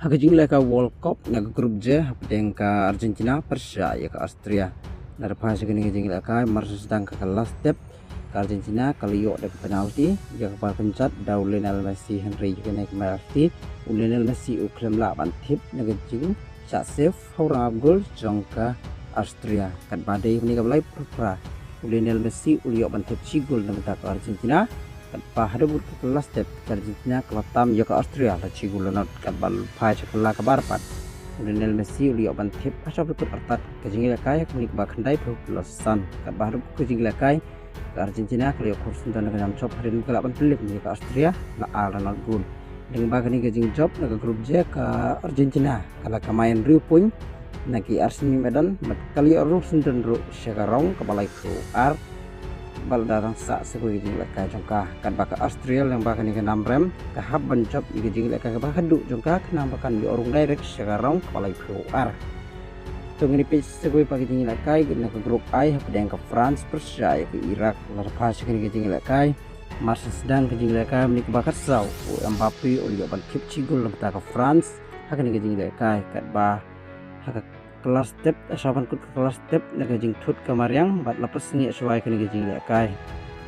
Hagajing ka World Cup naga grup J hapdeng ka Argentina Persia ya ka Austria. Narpa sa kini gajing ka marsus sedang ka last step ka Argentina kaliyo de penalti ya ka pencat daw Lionel Messi Henry juga naik penalti Lionel Messi uklem la bantip naga jing shot save haurang gol jongka Austria kan badai ni ka balai pra Lionel Messi uliyo bantip si gol na ka Argentina kan hada bur ke kelas step Argentina kelatam ya ke Austria la cigul not kan bal pai cekala ke barpat Lionel Messi uliyo bantip asap berikut artat kejingila kai kunik bakandai pelosan kan hada kejingila kai ke Argentina kaliyo kursun dan dengan job hari ini kelapan pelip ke Austria la ala gol dengan bagani kejing job naga grup J ke Argentina kala kemain riu pun nagi Arsenal Medan kaliyo rusun dan ru sekarang kebalai keluar bal darang sa sebagai jing lekai jongka kan baka Austria yang bahkan ikan namrem kahab bencop ikan jing lekai bahkan du jongka kenampakan di orang direct sekarang kepala keluar tung ini pis sebagai pakai jing lekai guna ke grup I yang ke France Persia ke Irak lepas ikan jing lekai masa sedang ke jing lekai menik bakat sau Mbappe oleh bantip cigul lebih ke France akan ikan jing lekai kat bah kelas step asapan kut kelas step naga jing tut kamariang bat lepas ni sesuai kena jing lekai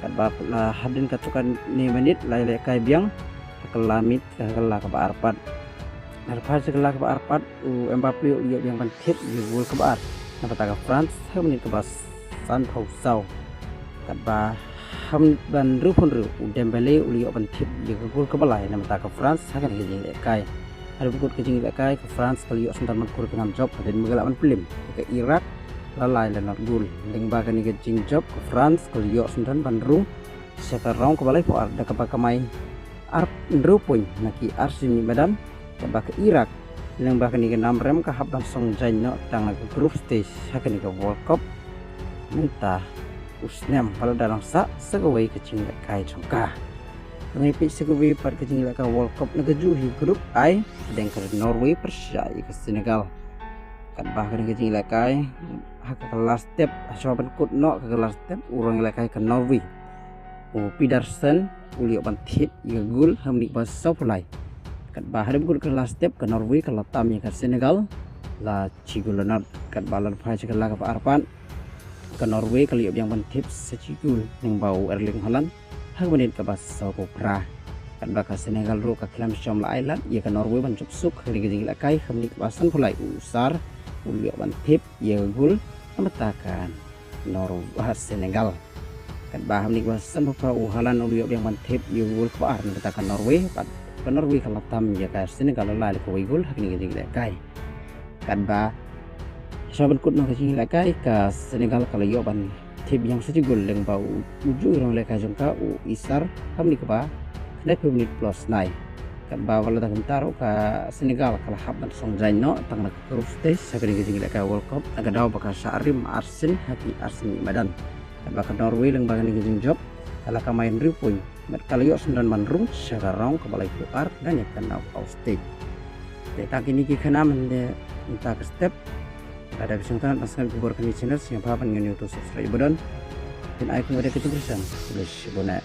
kat bap lah hadin katukan ni menit lai lekai biang kelamit kala ke arpat arpat sekala ke arpat Mbappe uliyo yang bantip gol ke bar napa ke France menit ke bas san pau sau kat ba ham ban rupun ru Dembele uliyo bantip gol ke balai napa ke France akan jing lekai ada bukut kejing lekai ke France kali yuk sentar menkur dengan job dan menggalakan film ke Irak lalai dan gol dengan bahkan kejing job ke France kali yuk sentar bandrung sekarang ke balai poar dah kepak main arp ndrupun naki Arsenal Medan ke Irak dengan bahkan ke namrem ke hab langsung jaino tang ke group stage akan ke World Cup mentah usnem pada dalam sak segawai kejing lekai jongkah mengipit segubi pada kejing lekai World Cup negaju di grup I dan ke Norway Persia ke Senegal kan bahkan kejing lekai hak kelas step asapan kut no ke kelas step orang lekai ke Norway Pedersen uliok bantip ya gol hamdik bas sapulai kan bahkan kut kelas step ke Norway ke latam ya ke Senegal la cigulanat kan balan pai cekala ke arpan ke Norway kali yang bantip secigul yang bau Erling Haaland hak menit ke bas sapupra kan baka Senegal ro ka kelam syam la island ya ke Norway ban suk hari gejing lakai hamnik basan pulai usar uliok bantip ya gol amatakan Norway Senegal kan bah hamnik basan pupra Haaland uliok yang bantip ya gol ke bar amatakan Norway ke Norway kalatam ya ke Senegal la ko gol hak ni gejing lakai kan ba saban kut no gejing lakai ke Senegal kalau yo ban tip yang sejugul yang bau uju orang lekai jongka isar kami kepa naik menit plus naik kan bawa la taro ke Senegal kalau haban song jaino tang nak grup stage sakari gejing lekai World Cup agak daw baka Sarim Arsen hati Arsen Medan kan baka Norway yang bagan gejing job kalau main ripun kalau yo 9 manrung sekarang ke balai keluar dan yakan daw stage tak ini kena mende minta ke step ada kesempatan pasal kubur kami channel yang papan dengan YouTube subscribe dan aku ada ketugasan tulis bonak